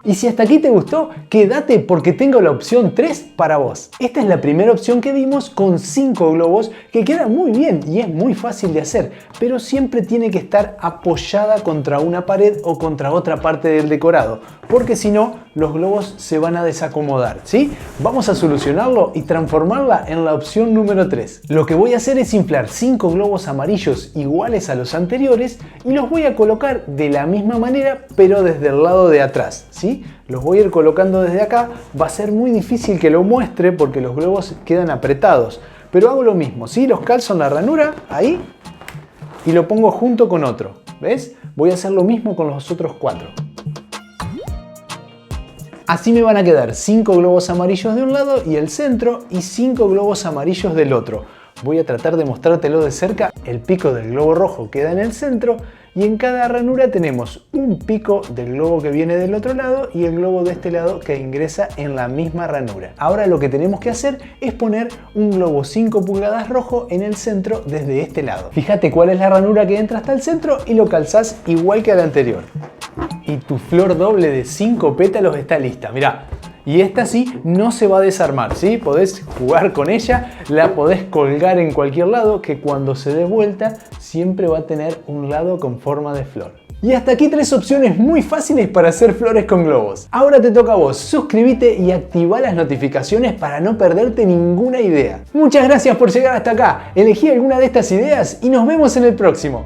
Y si hasta aquí te gustó, quédate porque tengo la opción 3 para vos. Esta es la primera opción que vimos con 5 globos que queda muy bien y es muy fácil de hacer, pero siempre tiene que estar apoyada contra una pared o contra otra parte del decorado, porque si no, los globos se van a desacomodar, ¿sí? Vamos a solucionarlo y transformarla en la opción número 3. Lo que voy a hacer es inflar 5 globos amarillos iguales a los anteriores y los voy a colocar de la misma manera, pero desde el lado de atrás, ¿sí? Los voy a ir colocando desde acá. Va a ser muy difícil que lo muestre porque los globos quedan apretados, pero hago lo mismo, ¿sí? Los calzo en la ranura, ahí, y lo pongo junto con otro, ¿ves? Voy a hacer lo mismo con los otros 4. Así me van a quedar 5 globos amarillos de un lado y el centro, y 5 globos amarillos del otro. Voy a tratar de mostrártelo de cerca. El pico del globo rojo queda en el centro y en cada ranura tenemos un pico del globo que viene del otro lado y el globo de este lado que ingresa en la misma ranura. Ahora lo que tenemos que hacer es poner un globo 5 pulgadas rojo en el centro desde este lado. Fíjate cuál es la ranura que entra hasta el centro y lo calzás igual que al anterior. Y tu flor doble de 5 pétalos está lista, mirá. Y esta sí no se va a desarmar, ¿sí? Podés jugar con ella, la podés colgar en cualquier lado, que cuando se dé vuelta siempre va a tener un lado con forma de flor. Y hasta aquí 3 opciones muy fáciles para hacer flores con globos. Ahora te toca a vos, suscríbete y activa las notificaciones para no perderte ninguna idea. Muchas gracias por llegar hasta acá, elegí alguna de estas ideas y nos vemos en el próximo.